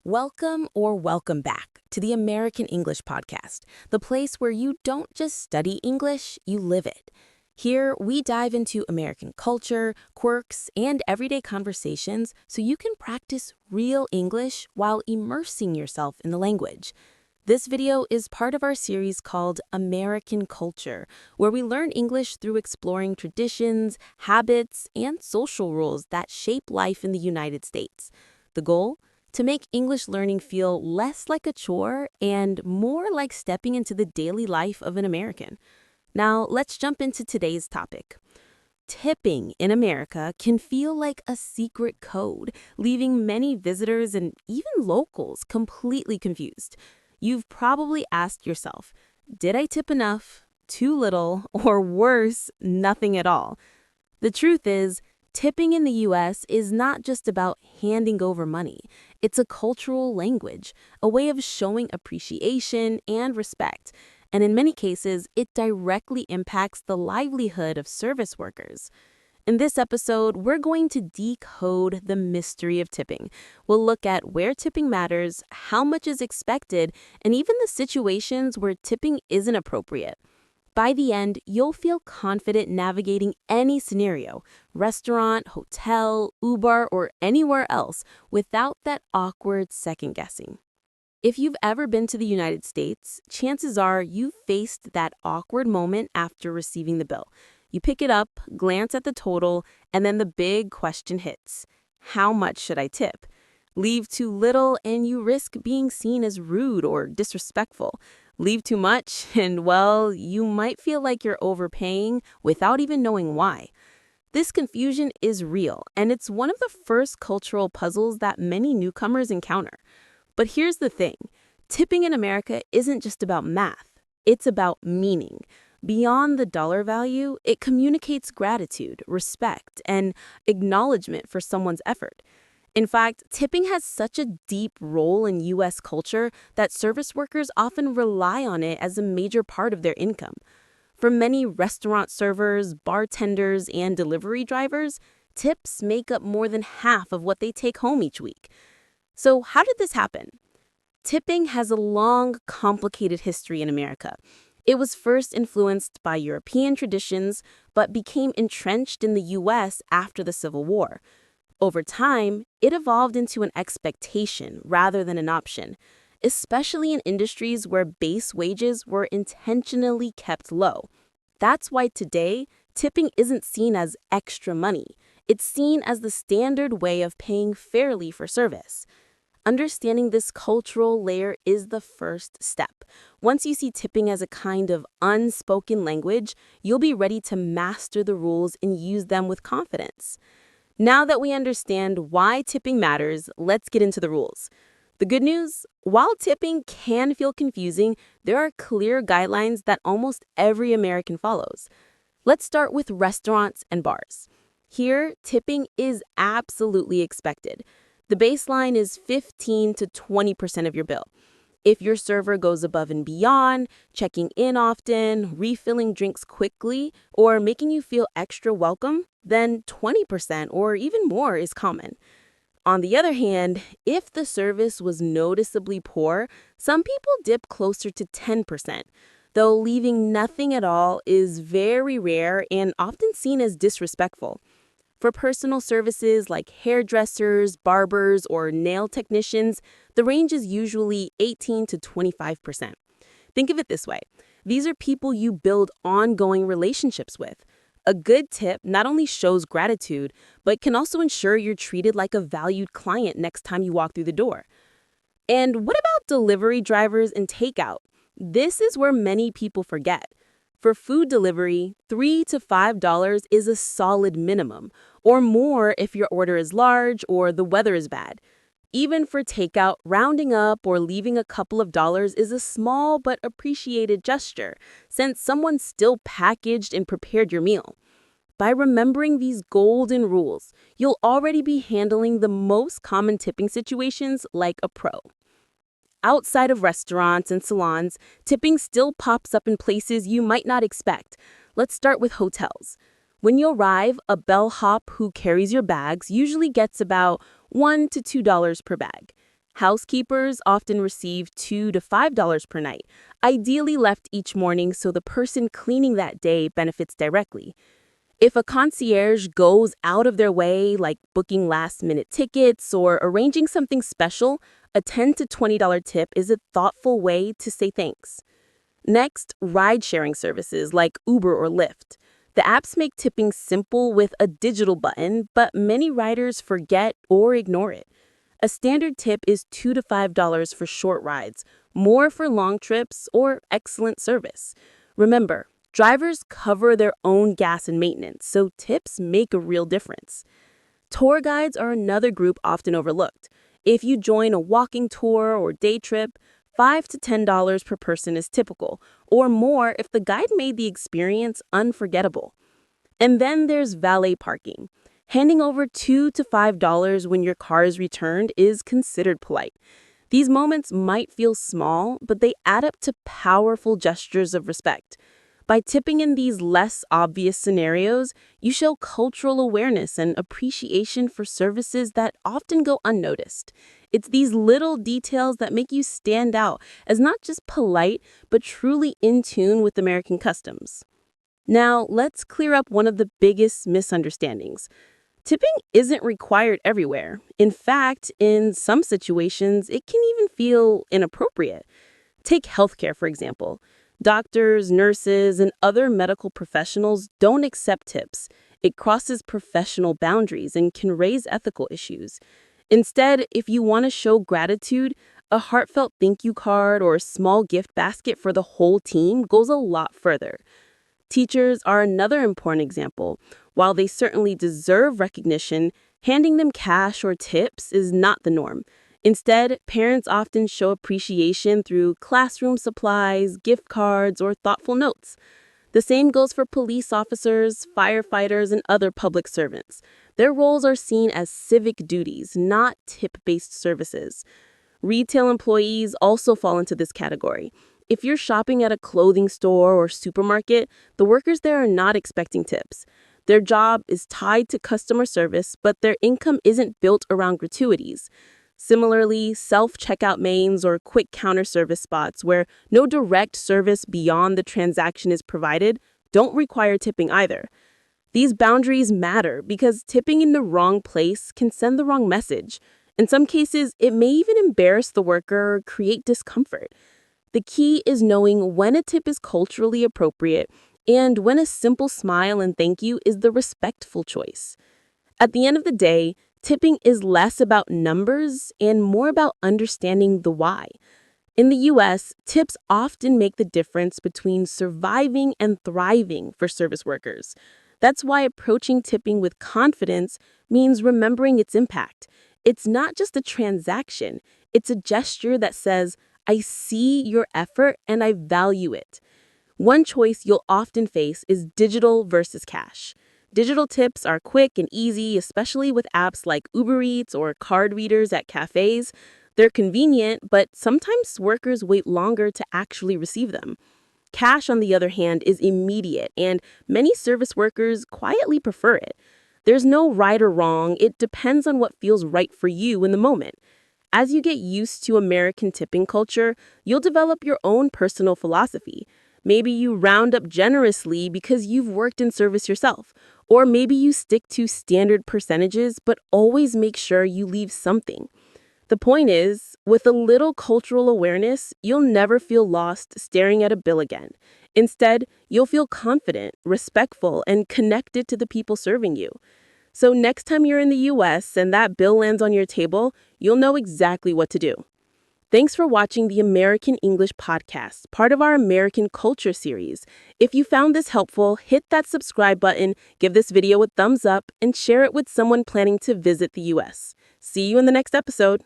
Welcome or welcome back to the American English Podcast, the place where you don't just study English, you live it. Here, we dive into American culture, quirks, and everyday conversations so you can practice real English while immersing yourself in the language. This video is part of our series called American Culture, where we learn English through exploring traditions, habits, and social rules that shape life in the United States. The goal? To make English learning feel less like a chore and more like stepping into the daily life of an American. Now, let's jump into today's topic. Tipping in America can feel like a secret code, leaving many visitors and even locals completely confused. You've probably asked yourself, did I tip enough, too little, or worse, nothing at all? The truth is, tipping in the U.S. is not just about handing over money. It's a cultural language, a way of showing appreciation and respect. And in many cases, it directly impacts the livelihood of service workers. In this episode, we're going to decode the mystery of tipping. We'll look at where tipping matters, how much is expected, and even the situations where tipping isn't appropriate. By the end, you'll feel confident navigating any scenario, restaurant, hotel, Uber, or anywhere else without that awkward second guessing. If you've ever been to the United States, chances are you've faced that awkward moment after receiving the bill. You pick it up, glance at the total, and then the big question hits. How much should I tip? Leave too little and you risk being seen as rude or disrespectful. Leave too much and, well, you might feel like you're overpaying without even knowing why. This confusion is real, and it's one of the first cultural puzzles that many newcomers encounter. But here's the thing. Tipping in America isn't just about math. It's about meaning. Beyond the dollar value, it communicates gratitude, respect, and acknowledgement for someone's effort. In fact, tipping has such a deep role in U.S. culture that service workers often rely on it as a major part of their income. For many restaurant servers, bartenders, and delivery drivers, tips make up more than half of what they take home each week. So how did this happen? Tipping has a long, complicated history in America. It was first influenced by European traditions, but became entrenched in the U.S. after the Civil War. Over time, it evolved into an expectation rather than an option, especially in industries where base wages were intentionally kept low. That's why today, tipping isn't seen as extra money. It's seen as the standard way of paying fairly for service. Understanding this cultural layer is the first step. Once you see tipping as a kind of unspoken language, you'll be ready to master the rules and use them with confidence. Now that we understand why tipping matters, let's get into the rules. The good news, while tipping can feel confusing, there are clear guidelines that almost every American follows. Let's start with restaurants and bars. Here, tipping is absolutely expected. The baseline is 15 to 20% of your bill. If your server goes above and beyond, checking in often, refilling drinks quickly, or making you feel extra welcome, then 20% or even more is common. On the other hand, if the service was noticeably poor, some people dip closer to 10%, though leaving nothing at all is very rare and often seen as disrespectful. For personal services like hairdressers, barbers, or nail technicians, the range is usually 18 to 25%. Think of it this way. These are people you build ongoing relationships with. A good tip not only shows gratitude, but can also ensure you're treated like a valued client next time you walk through the door. And what about delivery drivers and takeout? This is where many people forget. For food delivery, $3 to $5 is a solid minimum, or more if your order is large or the weather is bad. Even for takeout, rounding up or leaving a couple of dollars is a small but appreciated gesture, since someone still packaged and prepared your meal. By remembering these golden rules, you'll already be handling the most common tipping situations like a pro. Outside of restaurants and salons, tipping still pops up in places you might not expect. Let's start with hotels. When you arrive, a bellhop who carries your bags usually gets about $1 to $2 per bag. Housekeepers often receive $2 to $5 per night, ideally left each morning so the person cleaning that day benefits directly. If a concierge goes out of their way, like booking last-minute tickets or arranging something special, a $10 to $20 tip is a thoughtful way to say thanks. Next, ride-sharing services like Uber or Lyft. The apps make tipping simple with a digital button, but many riders forget or ignore it. A standard tip is $2 to $5 for short rides, more for long trips or excellent service. Remember, drivers cover their own gas and maintenance, so tips make a real difference. Tour guides are another group often overlooked. If you join a walking tour or day trip, $5 to $10 per person is typical, or more if the guide made the experience unforgettable. And then there's valet parking. Handing over $2 to $5 when your car is returned is considered polite. These moments might feel small, but they add up to powerful gestures of respect. By tipping in these less obvious scenarios, you show cultural awareness and appreciation for services that often go unnoticed. It's these little details that make you stand out as not just polite, but truly in tune with American customs. Now, let's clear up one of the biggest misunderstandings. Tipping isn't required everywhere. In fact, in some situations, it can even feel inappropriate. Take healthcare, for example. Doctors, nurses, and other medical professionals don't accept tips. It crosses professional boundaries and can raise ethical issues. Instead, if you want to show gratitude, a heartfelt thank you card or a small gift basket for the whole team goes a lot further. Teachers are another important example. While they certainly deserve recognition, handing them cash or tips is not the norm. Instead, parents often show appreciation through classroom supplies, gift cards, or thoughtful notes. The same goes for police officers, firefighters, and other public servants. Their roles are seen as civic duties, not tip-based services. Retail employees also fall into this category. If you're shopping at a clothing store or supermarket, the workers there are not expecting tips. Their job is tied to customer service, but their income isn't built around gratuities. Similarly, self-checkout lanes or quick counter service spots where no direct service beyond the transaction is provided don't require tipping either. These boundaries matter because tipping in the wrong place can send the wrong message. In some cases, it may even embarrass the worker or create discomfort. The key is knowing when a tip is culturally appropriate and when a simple smile and thank you is the respectful choice. At the end of the day, tipping is less about numbers and more about understanding the why. In the U.S., tips often make the difference between surviving and thriving for service workers. That's why approaching tipping with confidence means remembering its impact. It's not just a transaction, it's a gesture that says, I see your effort and I value it. One choice you'll often face is digital versus cash. Digital tips are quick and easy, especially with apps like Uber Eats or card readers at cafes. They're convenient, but sometimes workers wait longer to actually receive them. Cash, on the other hand, is immediate, and many service workers quietly prefer it. There's no right or wrong. It depends on what feels right for you in the moment. As you get used to American tipping culture, you'll develop your own personal philosophy. Maybe you round up generously because you've worked in service yourself. Or maybe you stick to standard percentages, but always make sure you leave something. The point is, with a little cultural awareness, you'll never feel lost staring at a bill again. Instead, you'll feel confident, respectful, and connected to the people serving you. So next time you're in the US and that bill lands on your table, you'll know exactly what to do. Thanks for watching the American English Podcast, part of our American Culture series. If you found this helpful, hit that subscribe button, give this video a thumbs up, and share it with someone planning to visit the US. See you in the next episode.